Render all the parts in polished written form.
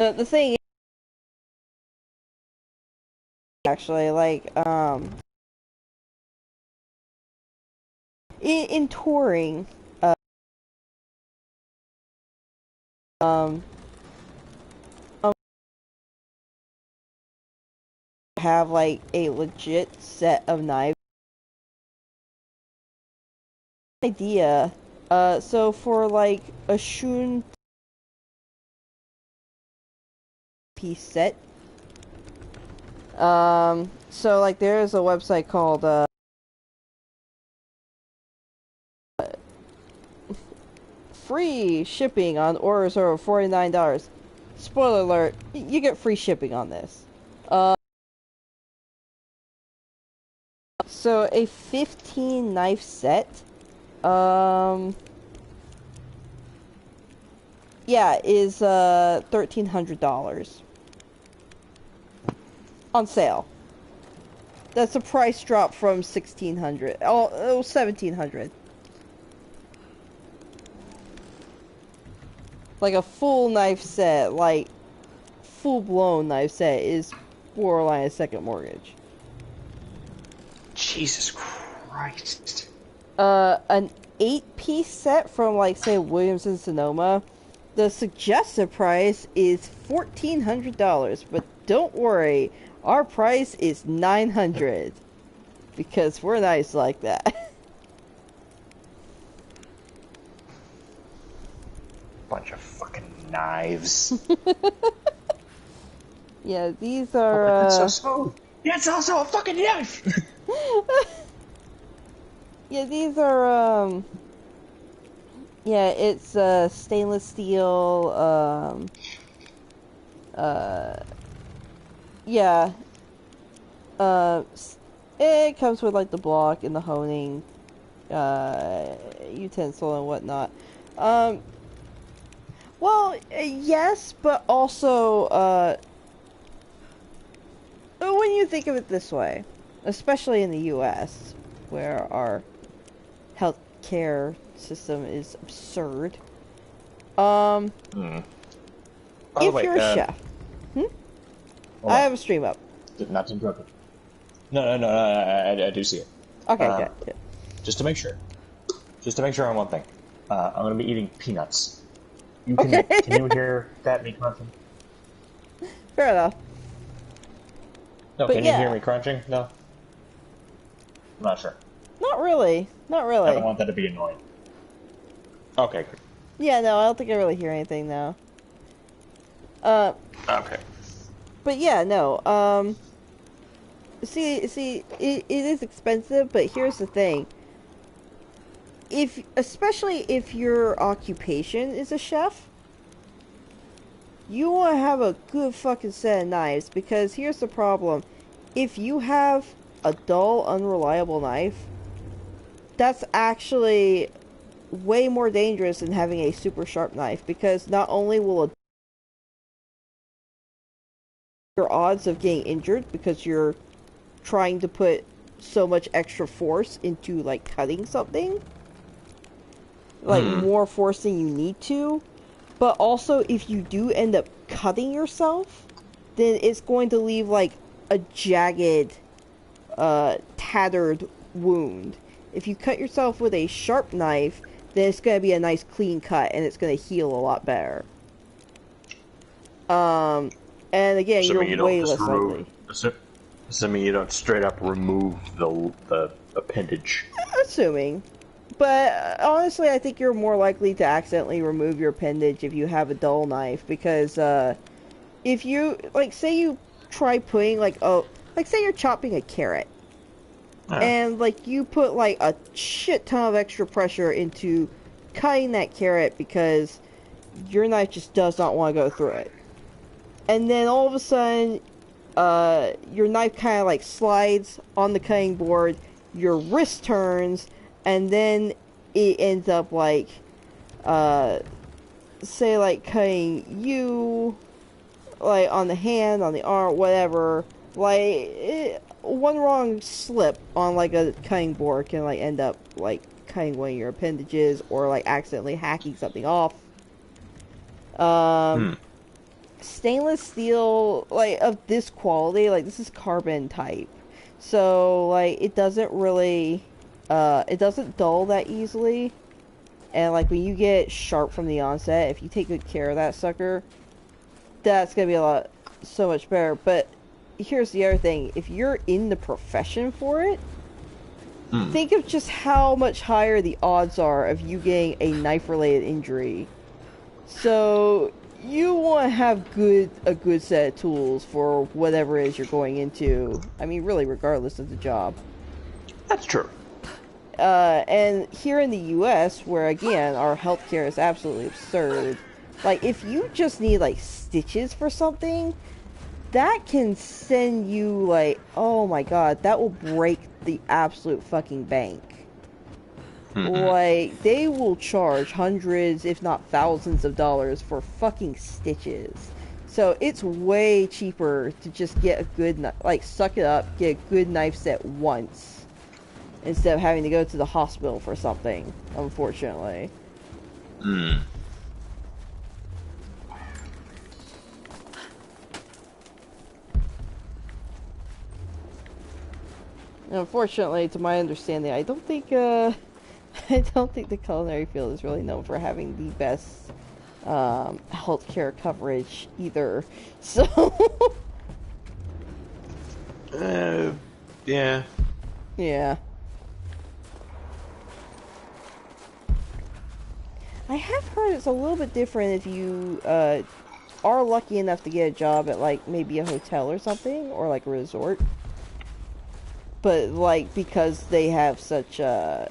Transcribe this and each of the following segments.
The thing is, actually, like, in touring, um, um, have like a legit set of knives. Idea. So for like a Shun piece set, so like there is a website called free shipping on orders over $49. Spoiler alert, you get free shipping on this. So a 15 knife set, um, yeah, is $1,300 on sale. That's a price drop from 1,600. Oh, 1,700. Like a full knife set, like full blown knife set, is borderline a second mortgage. Jesus Christ. An 8-piece set from like say Williams and Sonoma, the suggested price is $1,400, but don't worry, our price is $900 because we're nice like that. Bunch of fucking knives. Yeah, these Oh, but that's so are smooth. That's also a fucking knife. yeah, these are yeah, it's stainless steel uh yeah, uh it comes with like the block and the honing utensil and whatnot. Um, well, yes, but also, when you think of it this way, especially in the U.S., where our healthcare system is absurd, Hmm. By the if way, you're a chef, hmm? hold I on. have a stream up. Not to interrupt you. No, I do see it. Okay, Um, good, good. just to make sure. Just to make sure on one thing. I'm gonna be eating peanuts. Okay, Can you hear that me crunching? fair enough. No, But can you hear yeah, me crunching? No? I'm not sure. not really, not I don't really. want that to be annoying. Okay, good. Yeah, no, I don't think I really hear anything now. Uh, Okay. but yeah, no. See, it is expensive, but here's the thing. Especially if your occupation is a chef, you want to have a good fucking set of knives, because here's the problem. If you have a dull, unreliable knife, that's actually way more dangerous than having a super sharp knife, because not only will your odds of getting injured because you're trying to put so much extra force into like cutting something, like Hmm. more force than you need to, but also if you do end up cutting yourself, then it's going to leave like a jagged, tattered wound. If you cut yourself with a sharp knife, then it's going to be a nice clean cut and it's going to heal a lot better. Um, and again, you're Assuming you don't way just less remove. likely. Assuming you don't straight up remove the appendage. Assuming. But honestly, I think you're more likely to accidentally remove your appendage if you have a dull knife, because if you like, say you try putting like say you're chopping a carrot, Yeah. and like you put like a shit ton of extra pressure into cutting that carrot because your knife just does not want to go through it, and then all of a sudden, your knife kind of like slides on the cutting board, your wrist turns, and then it ends up like, uh, say like cutting you, like on the hand, on the arm, whatever. One wrong slip on like a cutting board can like end up like cutting one of your appendages or like accidentally hacking something off. Um, Hmm. stainless steel, like, of this quality, like, this is carbon type. So, like, it doesn't really, it doesn't dull that easily. And, like, when you get sharp from the onset, if you take good care of that sucker, that's gonna be so much better. But here's the other thing. If you're in the profession for it, think of just how much higher the odds are of you getting a knife-related injury. So you want to have a good set of tools for whatever it is you're going into. I mean, really, regardless of the job. That's true. And here in the U.S., where again our healthcare is absolutely absurd, like if you just need like stitches for something, that can send you like, oh my god, that will break the absolute fucking bank. Like, they will charge hundreds, if not thousands of dollars for fucking stitches. So it's way cheaper to just get a good, like, suck it up, get a good knife set once, instead of having to go to the hospital for something, unfortunately. Unfortunately, to my understanding, I don't think the culinary field is really known for having the best healthcare coverage either. So, Yeah. yeah. I have heard it's a little bit different if you are lucky enough to get a job at like maybe a hotel or something, or like a resort. But like because they have such good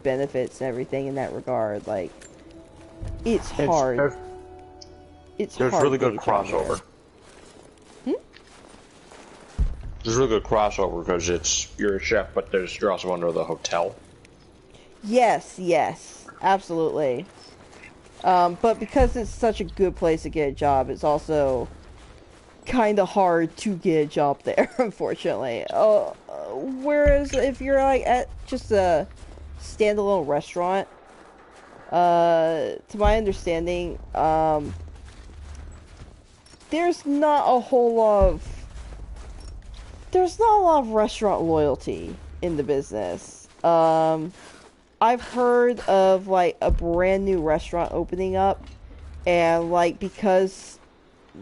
benefits and everything in that regard, like it's hard. It's there's hard really to good get a job crossover. there. There's really good crossover because you're a chef, but you're also under the hotel. Yes, absolutely. But because it's such a good place to get a job, it's also kind of hard to get a job there, unfortunately. Whereas if you're like at just a standalone restaurant, to my understanding, there's not a lot of restaurant loyalty in the business. I've heard of like a brand new restaurant opening up, and like because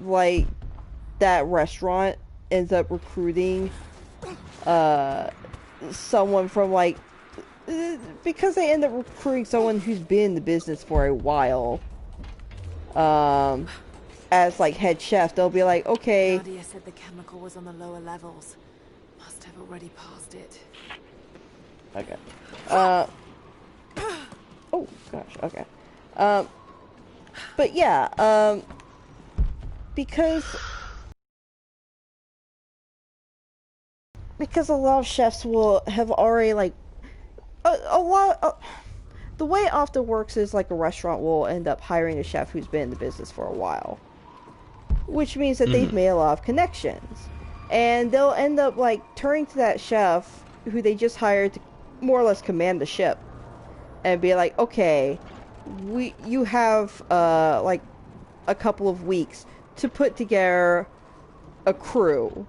like that restaurant ends up recruiting someone from like because they end up recruiting someone who's been in the business for a while as like head chef. They'll be like, okay, Nadia said the chemical was on the lower levels. Must have already passed it. okay, oh gosh, okay, but yeah, because a lot of chefs will have already like the way it often works is like a restaurant will end up hiring a chef who's been in the business for a while, which means that they've made a lot of connections, and they'll end up like turning to that chef who they just hired to more or less command the ship and be like, okay, you have like a couple of weeks to put together a crew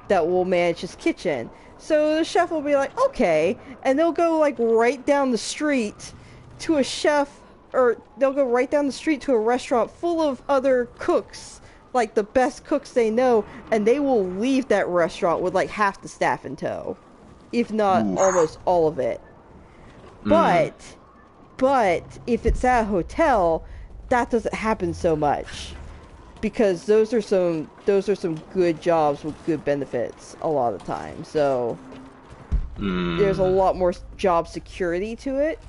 that will manage his kitchen. So the chef will be like, okay, and they'll go like right down the street to a chef, or they'll go right down the street to a restaurant full of other cooks, like the best cooks they know, and they will leave that restaurant with like half the staff in tow, if not almost all of it. But if it's at a hotel, that doesn't happen so much, because those are some good jobs with good benefits a lot of the time. So there's a lot more job security to it.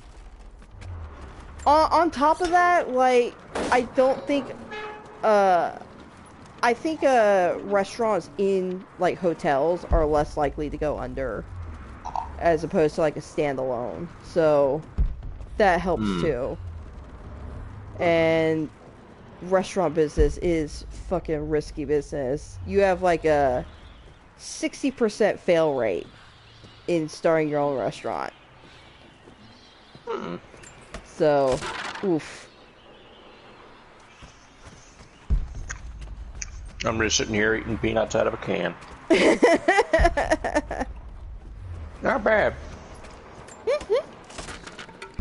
On top of that, like I think restaurants in like hotels are less likely to go under as opposed to like a standalone. So that helps too. And restaurant business is fucking risky business. You have like a 60% fail rate in starting your own restaurant. So, oof. I'm just sitting here eating peanuts out of a can. Not bad.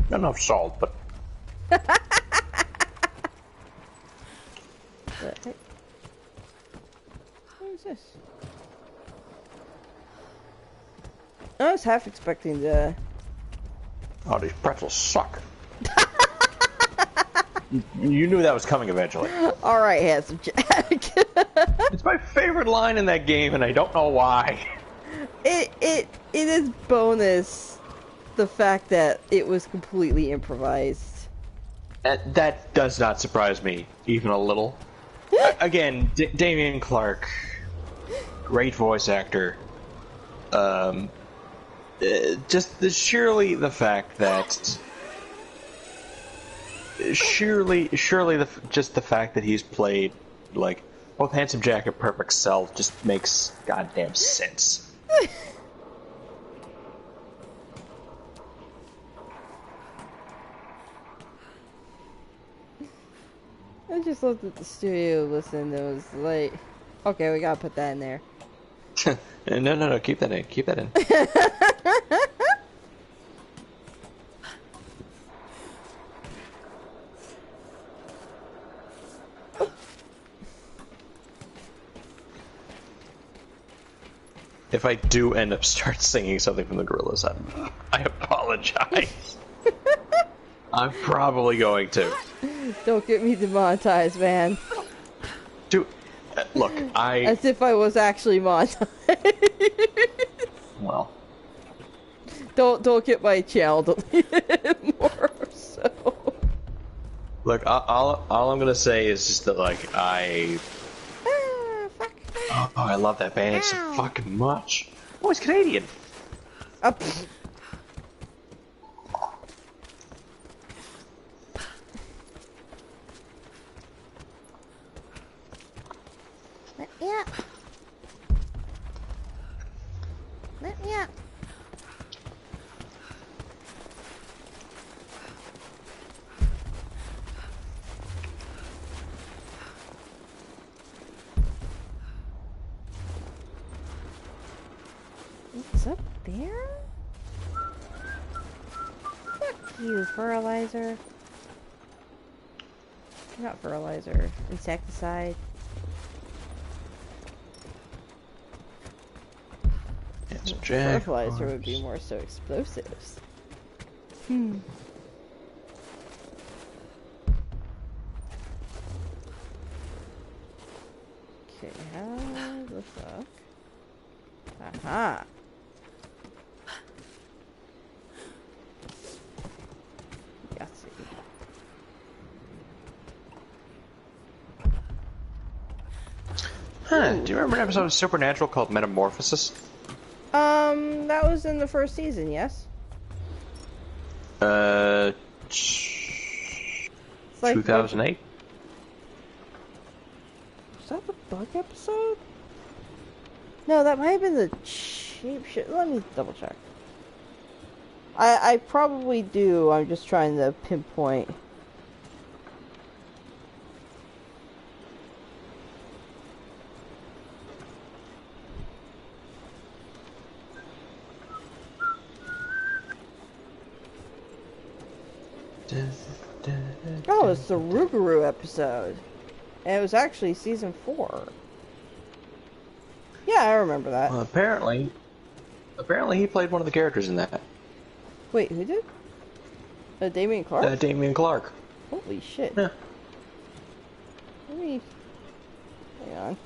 Not enough salt, but... What is this? I was half expecting the... Oh, these pretzels suck. You knew that was coming eventually. Alright, Handsome Jack. It's my favorite line in that game, and I don't know why. It is bonus the fact that it was completely improvised. That does not surprise me, even a little. Again, Damien Clark, great voice actor. Just surely the fact that... Surely just the fact that he's played, like, both Handsome Jack and Perfect Cell just makes goddamn sense. I just looked at the studio listened and it was like, okay, we gotta put that in there. No, keep that in, keep that in. If I do end up start singing something from the Gorillaz, I apologize. I'm probably going to. Don't get me demonetized, man. Dude, look, As if I was actually monetized. Well. Don't get my channel deleted more so. Look, all I'm gonna say is just that, like, Oh, I love that band so fucking much. Oh, it's Canadian. Up. Let me up. Let me up. What's up there? Fuck you, fertilizer. Not fertilizer. Insecticide. Fertilizer would be more so explosives. Okay, how the fuck? Aha! Yahtzee. Huh, do you remember an episode of Supernatural called Metamorphosis? That was in the first season, yes? Like 2008? Was that the bug episode? No, that might have been the cheap shit. Let me double check. I probably do. I'm just trying to pinpoint. Oh, it's the Rougarou episode. And it was actually season 4. Yeah, I remember that. Well, apparently he played one of the characters in that. Wait, who did? Damien Clark? Damien Clark. Holy shit. Yeah. Let me... Hang on.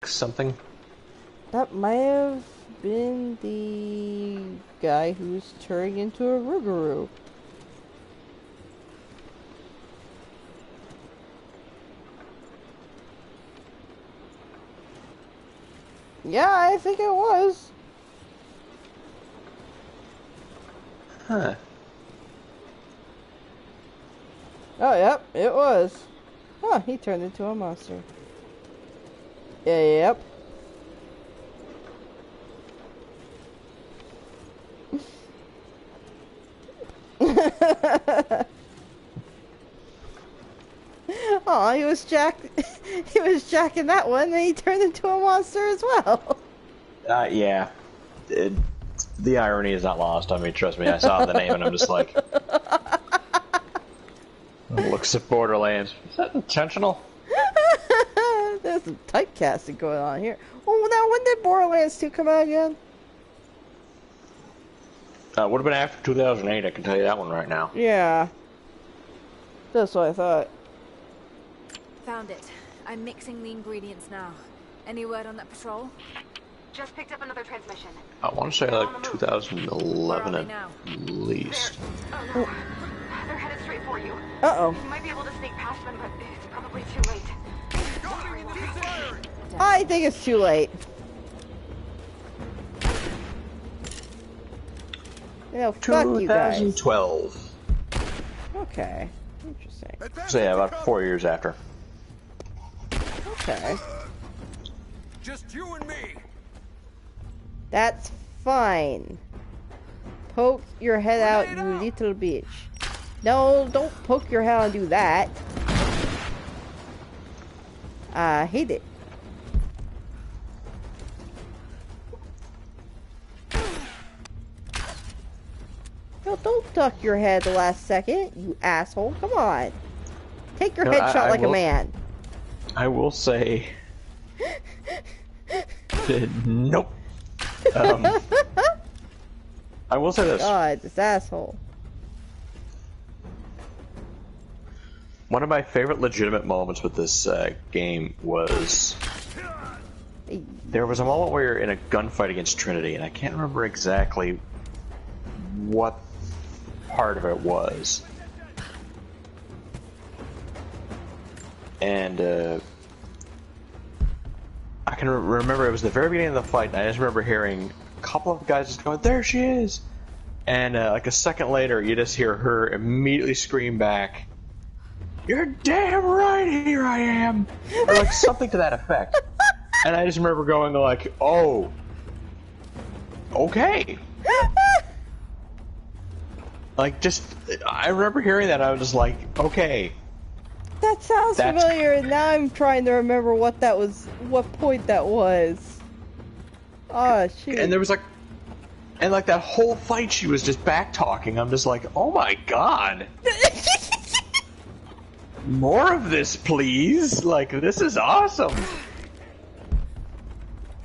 Something. That might have been the guy who's turning into a Rougarou. Yeah, I think it was. Huh. Oh, yep, it was. Huh, he turned into a monster. Yeah, yep. Oh, he was he was jacking that one, and he turned into a monster as well. Yeah. The irony is not lost on me, trust me. I saw the name and I'm just like... Looks at Borderlands. Is that intentional? There's some typecasting going on here. Oh, now when did Borderlands 2 come out again? Would have been after 2008, I can tell you that one right now. Yeah. That's what I thought. Found it. I'm mixing the ingredients now. Any word on that patrol? Just picked up another transmission. I want to say like 2011 at least. Oh no. They're headed straight for you. Uh-oh. You might be able to sneak past them, but it's probably too late. I think it's too late. No, fuck you guys. 2012. Okay. Interesting. So yeah, about 4 years after. Okay. Just you and me. That's fine. Poke your head out, you little bitch. No, don't poke your head out and do that. I hate it. No, don't duck your head the last second, you asshole. Come on. Take your headshot like a man. I will say... Nope. I will say this. God, this asshole. One of my favorite legitimate moments with this game was... There was a moment where you're in a gunfight against Trinity, and I can't remember exactly what part of it was. And I can remember it was the very beginning of the fight, and I just remember hearing a couple of guys just going, "There she is!" And like a second later, you just hear her immediately scream back, "You're damn right, here I am!" Or like something to that effect. And I just remember going like, "Oh, okay." Like just, I remember hearing that, I was just like, okay. That sounds familiar, and now I'm trying to remember what that was, what point that was. Oh, shoot. And there was like, and like that whole fight she was just back talking. I'm just like, oh my god. More of this, please. Like, this is awesome.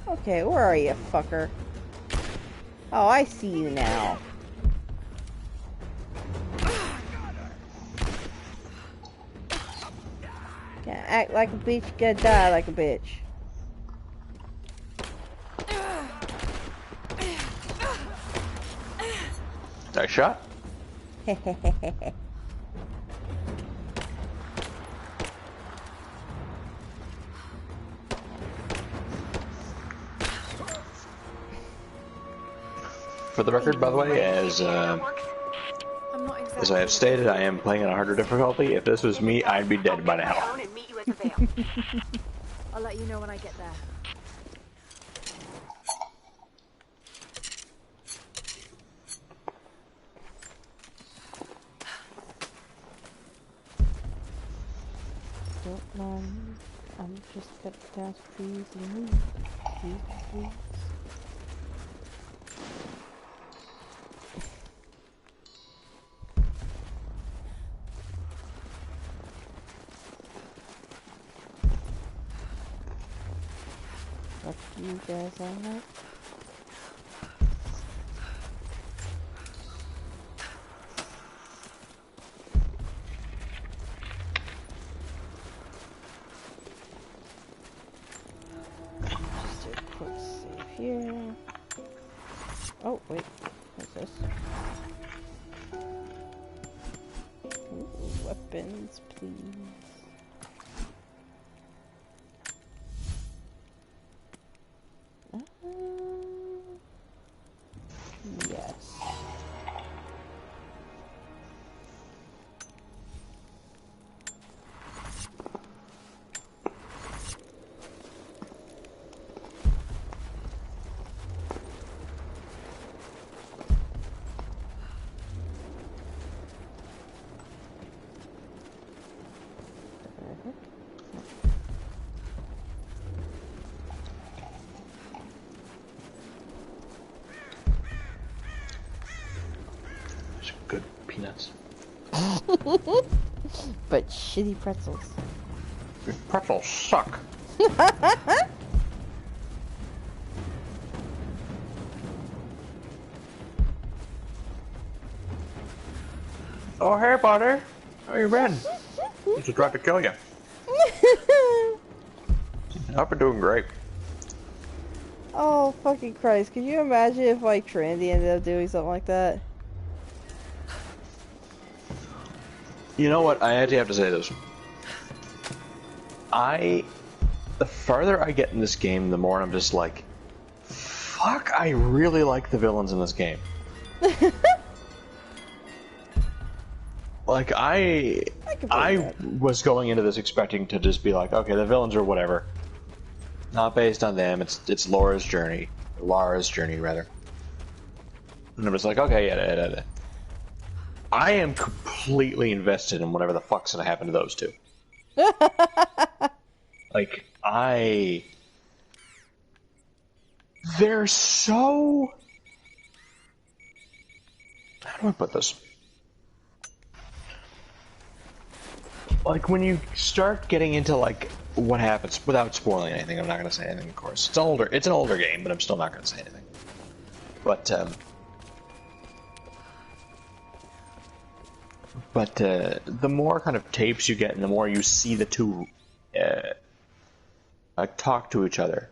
Okay, where are you, fucker? Oh, I see you now. Can't act like a bitch, gotta die like a bitch. Nice shot. For the record, by the way, as I have stated, I am playing on a harder difficulty. If this was me, I'd be dead by now. I'll let you know when I get there. Don't mind, I'm just cut down trees and move. Trees. Fuck you guys on that. Just a quick save here. Oh, wait. What's this? Ooh, weapons, please. Yes. peanuts. But shitty pretzels. Your pretzels suck. Oh, hey, buddy. How you been? Just tried to kill you. I've been doing great. Oh, fucking Christ. Can you imagine if, like, Trandy ended up doing something like that? You know what? I actually have to say this. The farther I get in this game, the more I'm just like, fuck, I really like the villains in this game. Like, I was going into this expecting to just be like, okay, the villains are whatever. Not based on them, it's Lara's journey, rather. And I was like, okay, yeah. I am completely invested in whatever the fuck's gonna happen to those two. Like, they're so... How do I put this? Like, when you start getting into, like, what happens, without spoiling anything, I'm not gonna say anything, of course. It's an older game, but I'm still not gonna say anything. But, the more kind of tapes you get, and the more you see the two, like, talk to each other,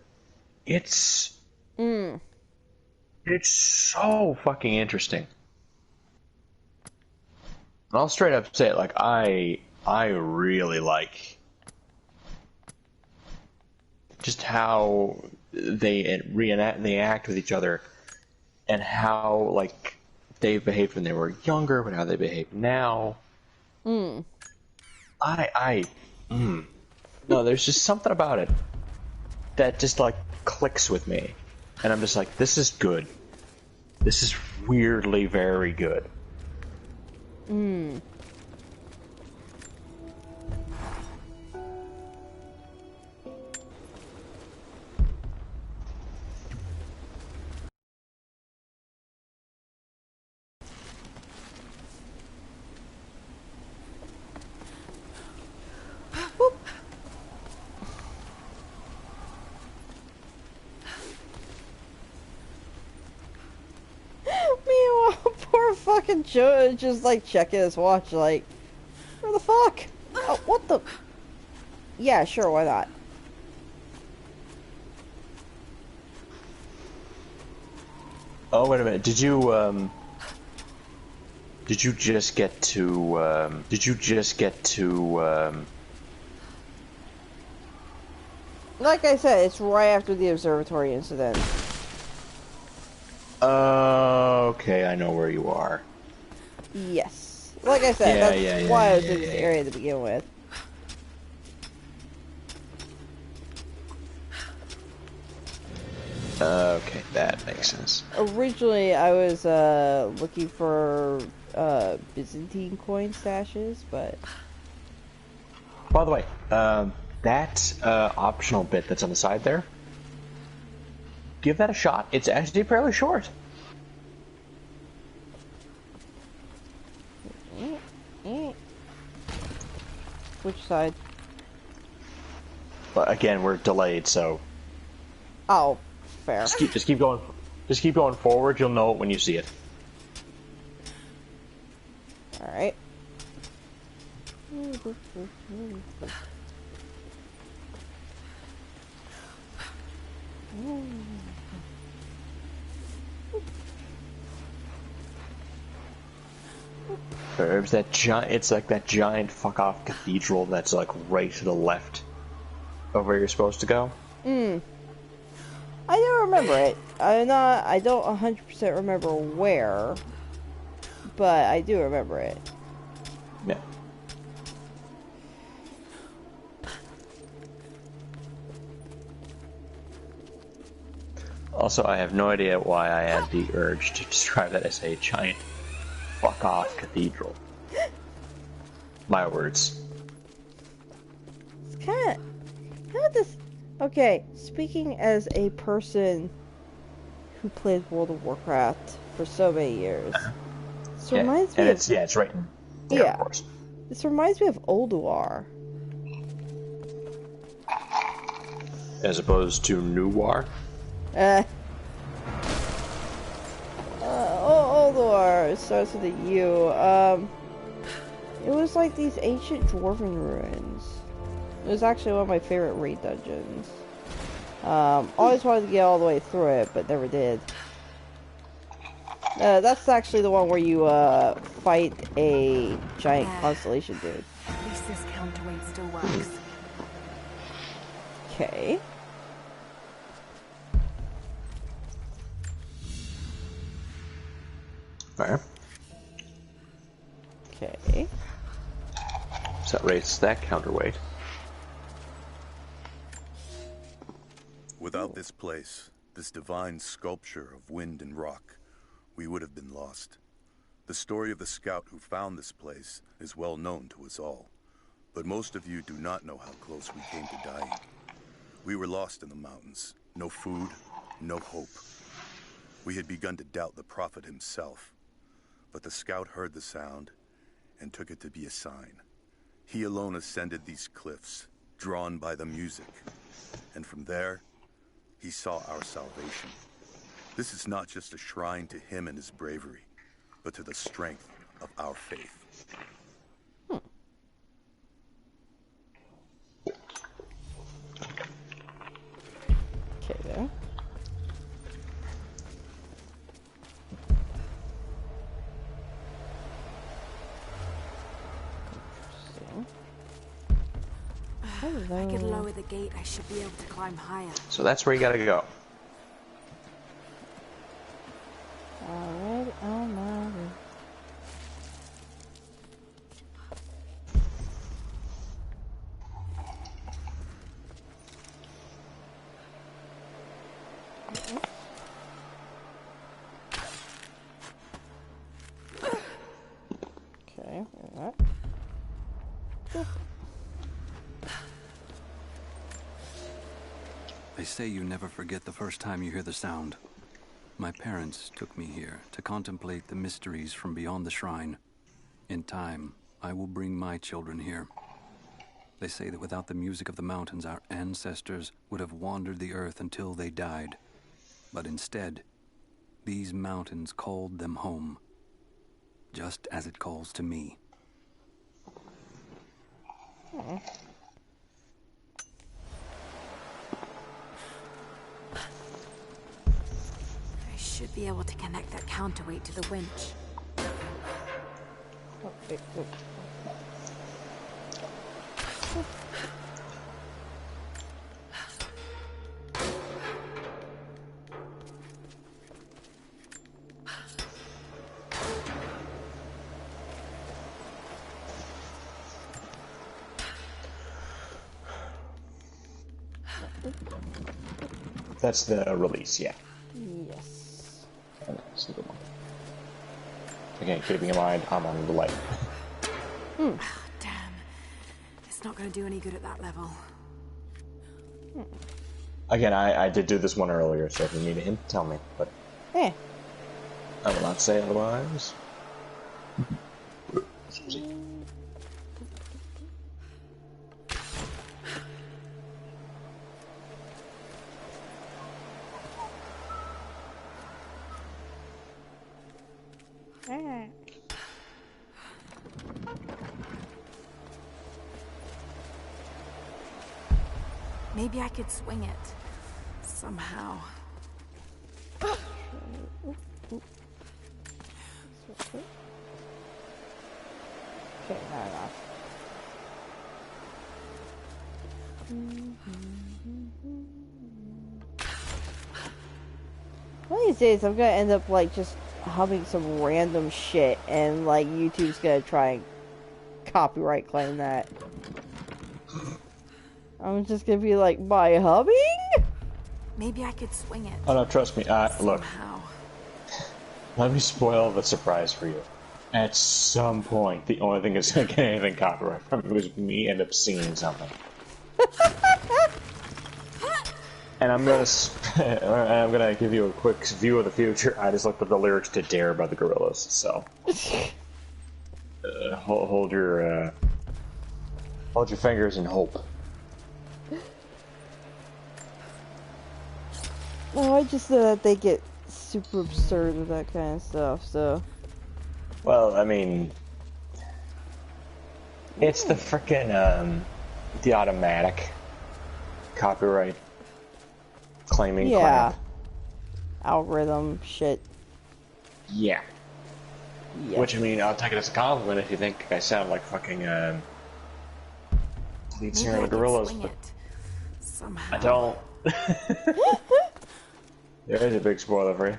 it's so fucking interesting. And I'll straight up say it, like, I really like just how they act with each other, and how, like, they behaved when they were younger, but how they behave now. No, there's just something about it that just, like, clicks with me, and I'm just like, this is good. This is weirdly very good. Meanwhile, poor fucking Joe is just, like, checking his watch, like, where the fuck? Oh, what the? Yeah, sure, why not? Oh, wait a minute. Did you just get to, Like I said, it's right after the observatory incident. Okay, I know where you are. Yes. Like I said, that's why I was in this area to begin with. Okay, that makes sense. Originally, I was looking for Byzantine coin stashes, but... By the way, that optional bit that's on the side there, give that a shot. It's actually fairly short. Which side? But again, we're delayed, so Oh, fair. just keep going. Just keep going forward. You'll know it when you see it. Alright. There's that giant. It's like that giant fuck off cathedral that's like right to the left of where you're supposed to go. I do remember it. I don't 100% remember where, but I do remember it. Yeah. Also, I have no idea why I had the urge to describe that as a giant fuck off cathedral. My words. It's kind of this. Okay, speaking as a person who played World of Warcraft for so many years, This reminds me and of... it's right in Yeah. of course. This reminds me of Ulduar. As opposed to Nuar. Ulduar. It starts with a U. It was like these ancient dwarven ruins. It was actually one of my favorite raid dungeons. Always wanted to get all the way through it, but never did. That's actually the one where you fight a giant constellation dude. At least this counterweight still works. Okay. Alright. Okay. So that rates that counterweight. Without this place, this divine sculpture of wind and rock, we would have been lost. The story of the scout who found this place is well known to us all, but most of you do not know how close we came to dying. We were lost in the mountains, no food, no hope. We had begun to doubt the prophet himself, but the scout heard the sound and took it to be a sign. He alone ascended these cliffs, drawn by the music, and from there, he saw our salvation. This is not just a shrine to him and his bravery, but to the strength of our faith. Okay, there. If I could lower the gate, I should be able to climb higher. So that's where you gotta go. Alright, on my way. Okay, that. They say you never forget the first time you hear the sound. My parents took me here to contemplate the mysteries from beyond the shrine. In time, I will bring my children here. They say that without the music of the mountains, our ancestors would have wandered the earth until they died. But instead, these mountains called them home, just as it calls to me. Oh. I should be able to connect that counterweight to the winch. Okay, good. That's the release, yeah. Yes. And that's the good one. Again, keeping in mind, I'm on the light. Damn. It's not going to do any good at that level. Again, I did do this one earlier, so if you need a hint, tell me. But Eh. I will not say otherwise. Excuse me. Eh. Maybe I could swing it. Somehow. Okay, now enough. One of these days, I'm gonna end up like just humming some random shit, and like YouTube's gonna try and copyright claim that. I'm just gonna be like, by humming? Maybe I could swing it. Oh no, trust me. Look, Somehow. let me spoil the surprise for you. At some point, the only thing that's gonna get anything copyright from it was me end up singing something. And I'm gonna I'm gonna give you a quick view of the future. I just looked up the lyrics to "Dare" by the Gorillaz, so hold your fingers and hope. No, I just know that they get super absurd with that kind of stuff. So. Well, I mean, it's the frickin' the automatic copyright claiming crap. Algorithm shit. Yeah. Which, I mean, I'll take it as a compliment if you think I sound like fucking lead singer of the Gorillaz, but somehow. I don't. There is a big spoiler for you.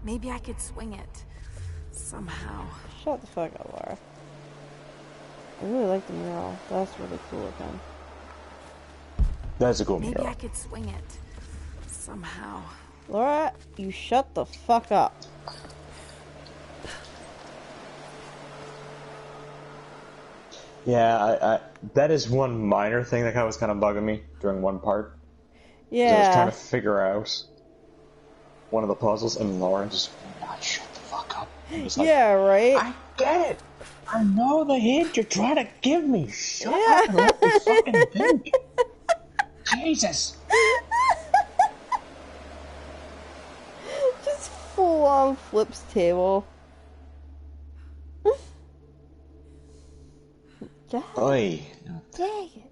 Maybe I could swing it somehow. Shut the fuck up, Laura. I really like the mural. That's really cool looking. That's a cool Maybe mural. I could swing it somehow. Laura, you shut the fuck up. Yeah, I that is one minor thing that was kind of bugging me during one part. Yeah. I was trying to figure out one of the puzzles, and Lauren just would not shut the fuck up. Like, yeah, right? I get it. I know the hint you're trying to give me. Shut up and let me fucking think. Jesus. Just full on flips table. Oi. Dang it.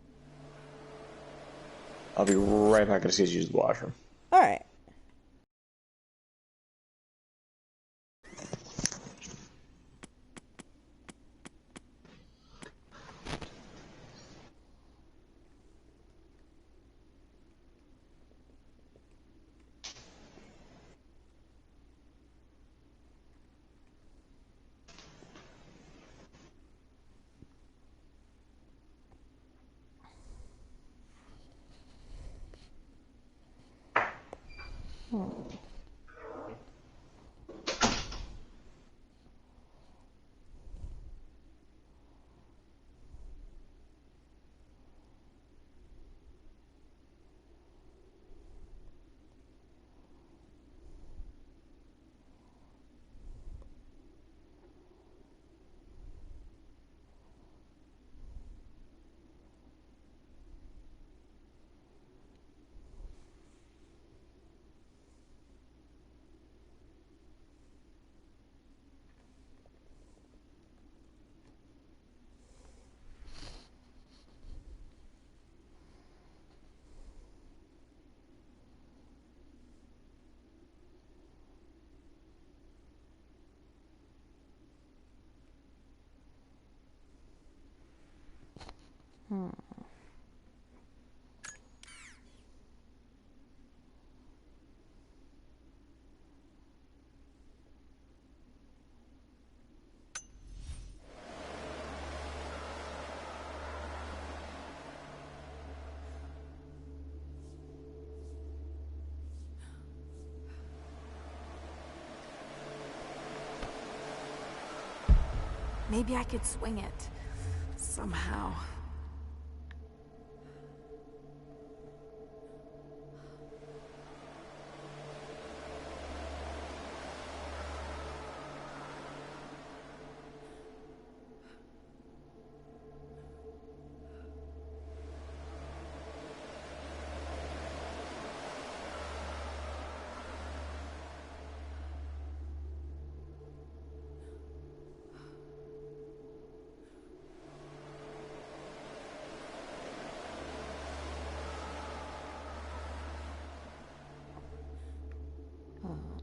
I'll be right back. I just need to use the washroom. Alright. Maybe I could swing it somehow.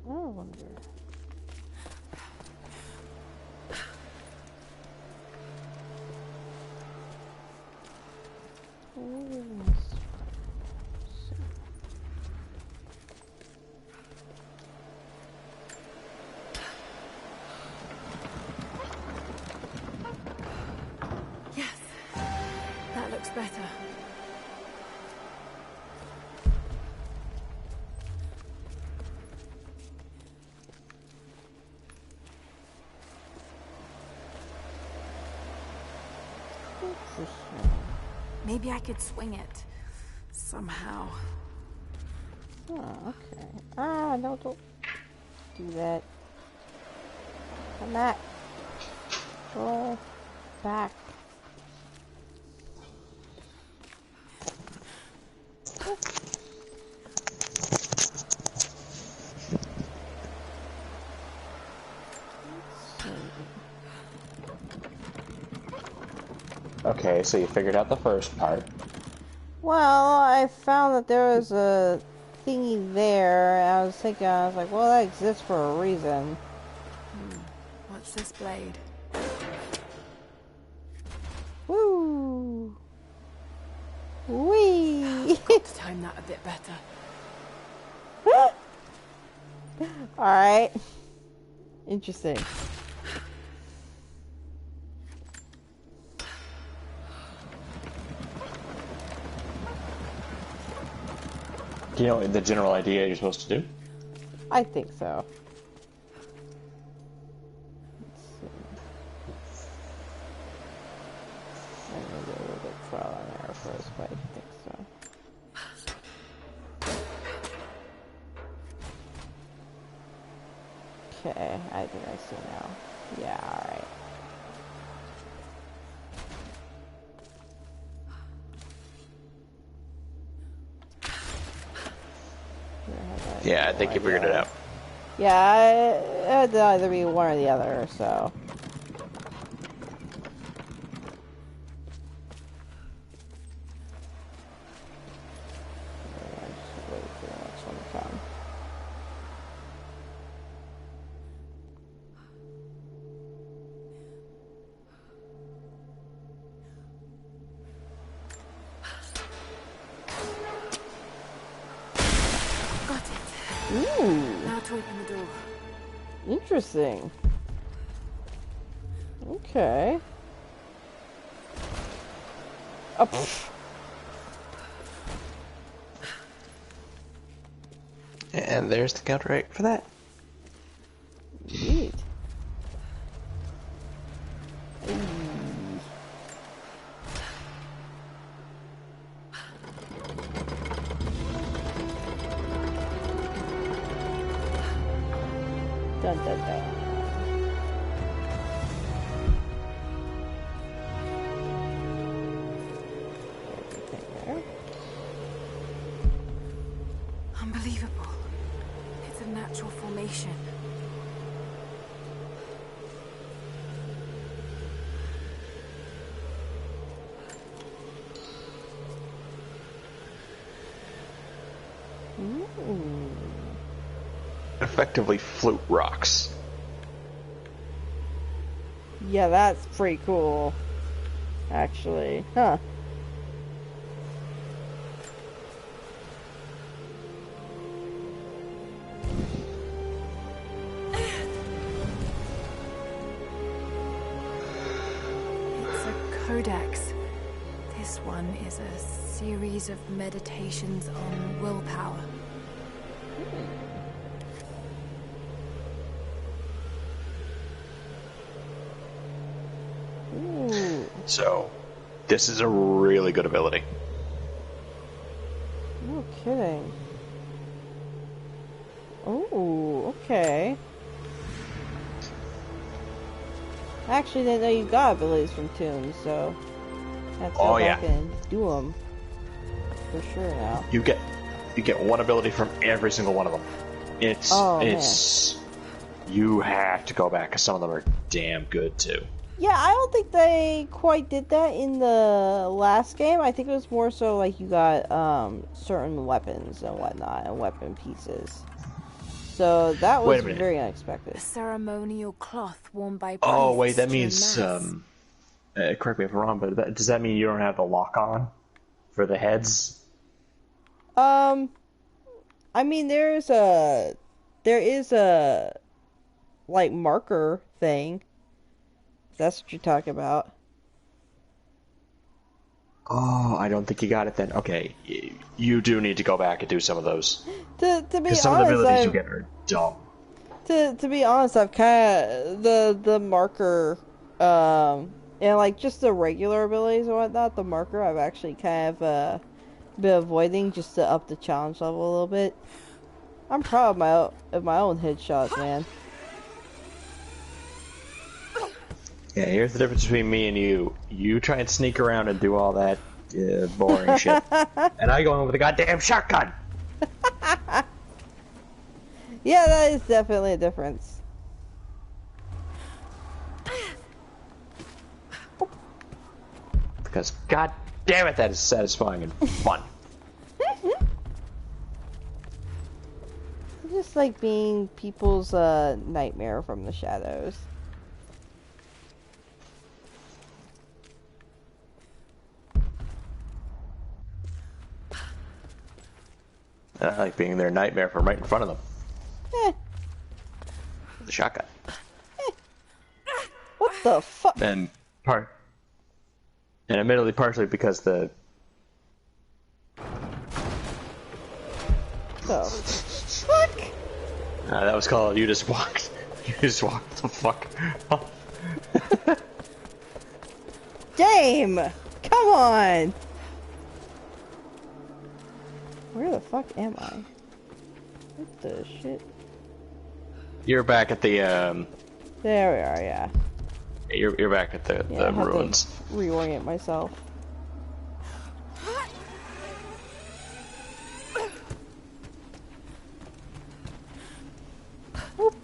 I wonder. Yes, that looks better. Maybe I could swing it. Somehow. Oh, okay. Ah, no, don't do that. Come back. Go back. Okay, so you figured out the first part. Well, I found that there was a thingy there, and I was like, well, that exists for a reason. What's this blade? Woo! Wee! Got to time that a bit better. Alright. Interesting. Do you know the general idea you're supposed to do? I think so. Let's see. I'm gonna do a little bit of trial and error first, but I think so. Okay, I think I see now. Yeah, alright. Yeah, I think you figured it out. Yeah, it had to either be one or the other, so. Yeah, just wait for the next one to come. Got it. Ooh, Now to open the door. interesting. Okay. Oh, pfft. And there's the counteract for that. Neat. Dun dun dun. Everything there. Unbelievable. It's a natural formation. Ooh. Effectively float rocks. Yeah, that's pretty cool. Actually. Huh. It's a codex. This one is a series of meditations on willpower. Ooh. So, this is a really good ability. No kidding. Oh, okay. I actually didn't know you got abilities from Toons, so I have to go back and do them for sure now. You get one ability from every single one of them. It's you have to go back because some of them are damn good too. Yeah, I don't think they quite did that in the last game. I think it was more so like you got certain weapons and whatnot and weapon pieces. So that was very unexpected. A ceremonial cloth worn by priests. Oh wait, that during means Mass. correct me if I'm wrong, but does that mean you don't have the lock on for the heads? I mean there is a like marker thing. If that's what you're talking about. Oh, I don't think you got it then. Okay, you do need to go back and do some of those. To be honest, Some of the abilities you get are dumb. To be honest, I've kind of the marker And like just the regular abilities and whatnot, the marker I've actually kind of been avoiding just to up the challenge level a little bit. I'm proud of my own headshots, man. Yeah, here's the difference between me and you. You try and sneak around and do all that boring shit, and I go in with a goddamn shotgun. Yeah, that is definitely a difference. Because god damn it, that is satisfying and fun. It's just like being people's nightmare from the shadows. I like being their nightmare from right in front of them. Eh. The shotgun. What the fuck? And admittedly partially because the fuck? that was called you just walked the fuck off. Dame! Come on! Where the fuck am I? What the shit? You're back at the There we are, yeah. You're back at the I have ruins. to reorient myself. Whoop.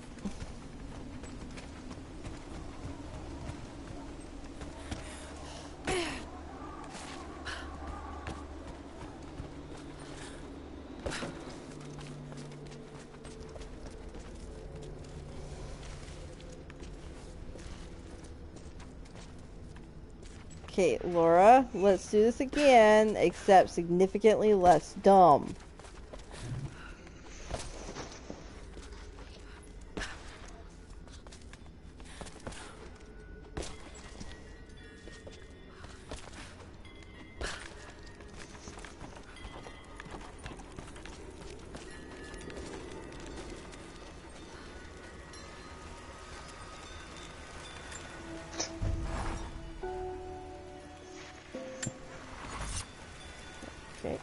Okay, Laura, let's do this again, except significantly less dumb. Okay.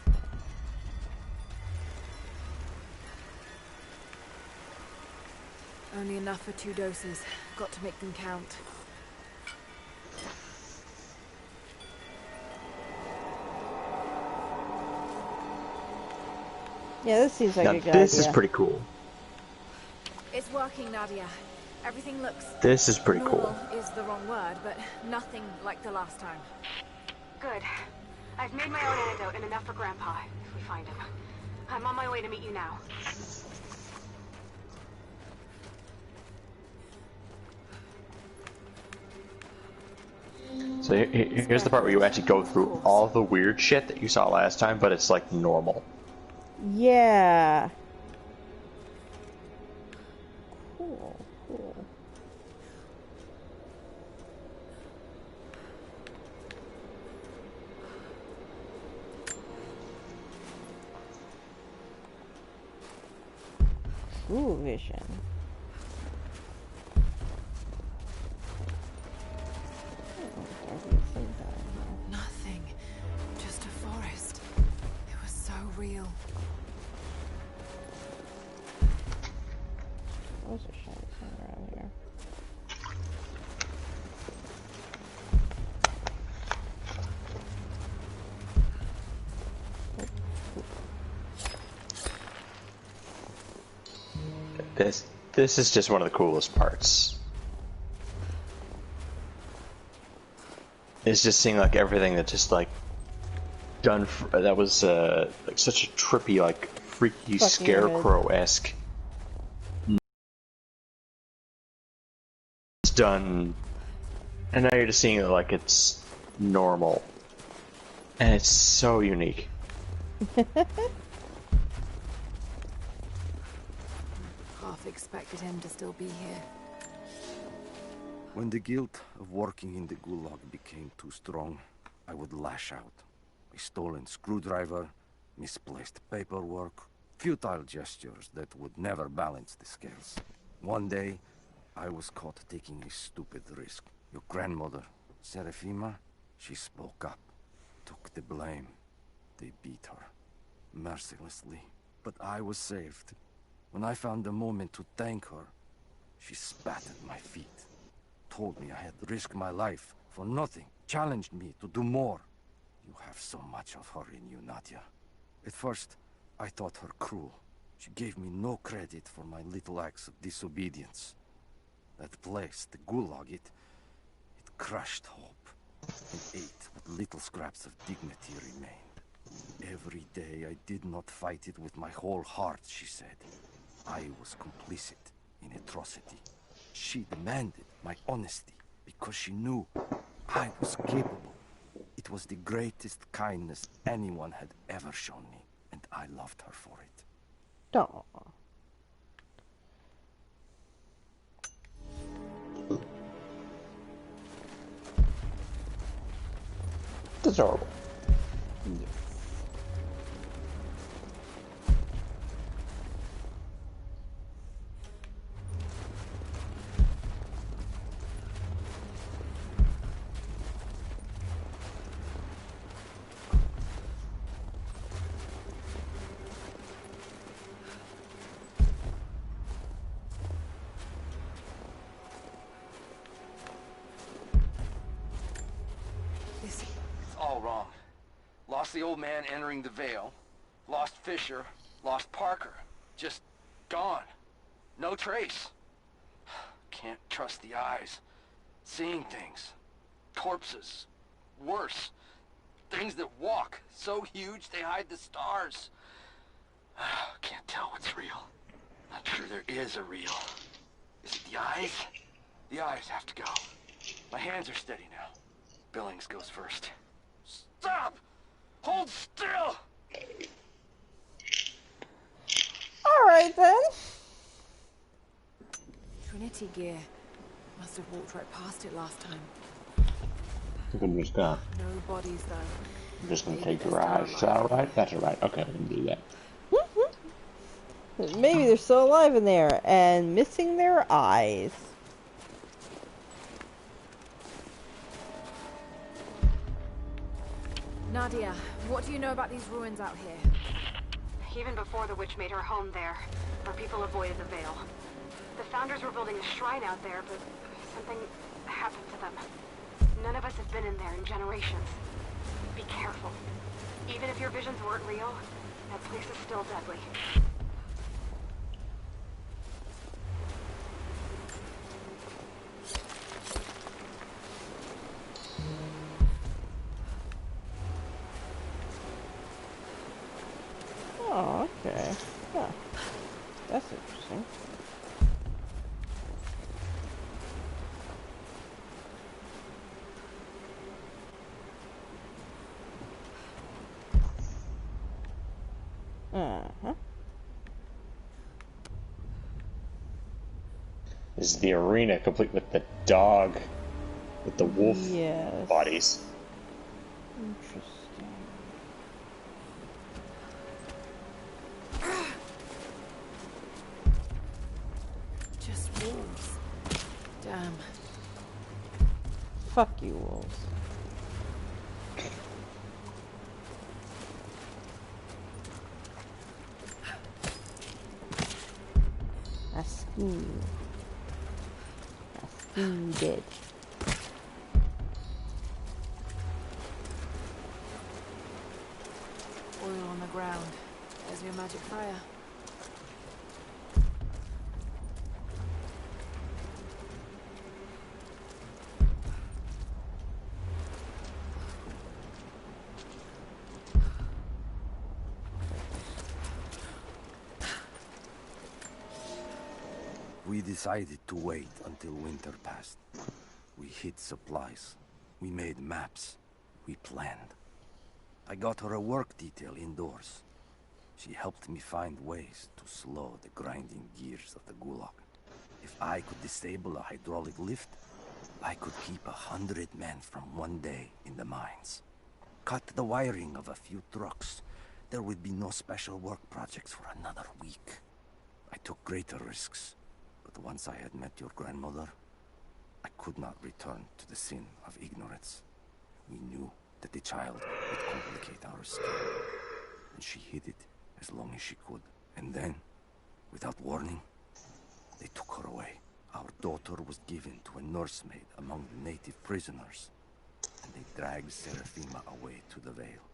Only enough for 2 doses. Got to make them count. Yeah, this seems like Now a good this idea. is pretty cool. It's working, Nadia. Everything looks... This is pretty cool. normal is the wrong word, but nothing like the last time. Good. I've made my own antidote and enough for Grandpa, if we find him. I'm on my way to meet you now. So here's the part where you actually go through all the weird shit that you saw last time, but it's like normal. Yeah. Cool, cool. True vision. Nothing. Just a forest. It was so real. There's a shiny thing around here. This is just one of the coolest parts. It's just seeing like everything that just like done that was like such a trippy, like freaky Fucking scarecrow-esque. It's done, and now you're just seeing it like it's normal, and it's so unique. Half expected him to still be here. When the guilt of working in the Gulag became too strong, I would lash out. A stolen screwdriver, misplaced paperwork, futile gestures that would never balance the scales. One day, I was caught taking a stupid risk. Your grandmother, Serafima, she spoke up, took the blame. They beat her, mercilessly. But I was saved. When I found a moment to thank her, she spat at my feet, told me I had risked my life for nothing, challenged me to do more. You have so much of her in you, Nadia. At first, I thought her cruel. She gave me no credit for my little acts of disobedience. That place, the Gulag, it crushed hope and ate what little scraps of dignity remained. Every day I did not fight it with my whole heart, she said. I was complicit in atrocity. She demanded my honesty because she knew I was capable. It was the greatest kindness anyone had ever shown me, and I loved her for it. Aw. That's horrible. It's all wrong. Lost the old man entering the Vale. Lost Fisher. Lost Parker. Just gone. No trace. Can't trust the eyes. Seeing things. Corpses. Worse. Things that walk. So huge they hide the stars. Can't tell what's real. Not sure there is a real. Is it the eyes? The eyes have to go. My hands are steady now. Billings goes first. Stop! Hold still! Alright then. Trinity gear. Must have walked right past it last time. I think I'm just gonna. No bodies though. I'm just gonna Maybe take your they're eyes. still Is that alright? That's alright. Okay, we can do that. Maybe they're still alive in there and missing their eyes. Nadia, what do you know about these ruins out here? Even before the witch made her home there, our people avoided the Vale. The Founders were building a shrine out there, but something happened to them. None of us have been in there in generations. Be careful. Even if your visions weren't real, that place is still deadly. Oh, okay. Huh. That's interesting. Uh-huh. This is the arena complete with the dog, with the wolf Yes. bodies. Interesting. Just wolves. Damn. Fuck you, wolves. I skin you. I skin you dead. Oil on the ground. There's your magic fire. We decided to wait until winter passed. We hid supplies. We made maps. We planned. I got her a work detail indoors. She helped me find ways to slow the grinding gears of the Gulag. If I could disable a hydraulic lift, I could keep 100 men from one day in the mines. Cut the wiring of a few trucks. There would be no special work projects for another week. I took greater risks. But once I had met your grandmother, I could not return to the sin of ignorance. We knew that the child would complicate our scheme, and she hid it as long as she could. And then, without warning, they took her away. Our daughter was given to a nursemaid among the native prisoners, and they dragged Seraphima away to the Vale.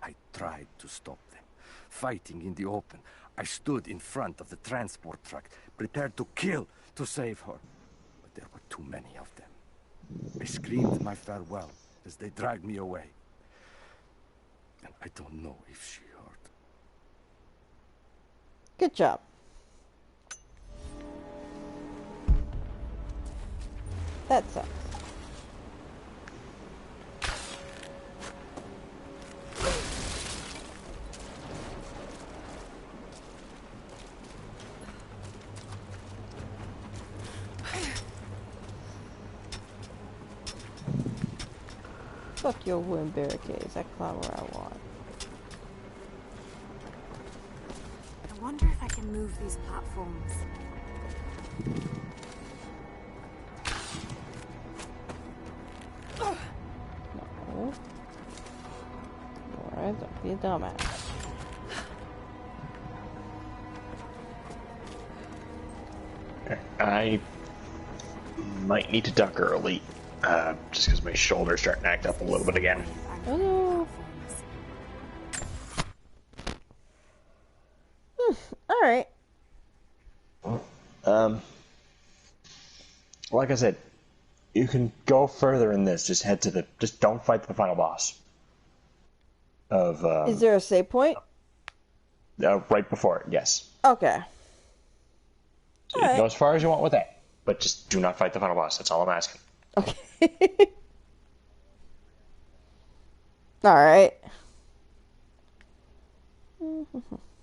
I tried to stop them, fighting in the open. I stood in front of the transport truck, prepared to kill to save her. But there were too many of them. I screamed my farewell as they dragged me away. And I don't know if she heard. Good job. That sucks. Fuck your wooden barricades. I climb where I want. I wonder if I can move these platforms. No. Alright, don't be a dumbass. I might need to duck early, just because my shoulder's starting to act up a little bit again. Oh no. Alright. Like I said, you can go further in this. Just head to the. Just don't fight the final boss. Is there a save point? Right before it, yes. Okay. So you can go as far as you want with that, but just do not fight the final boss. That's all I'm asking. Okay. Alright.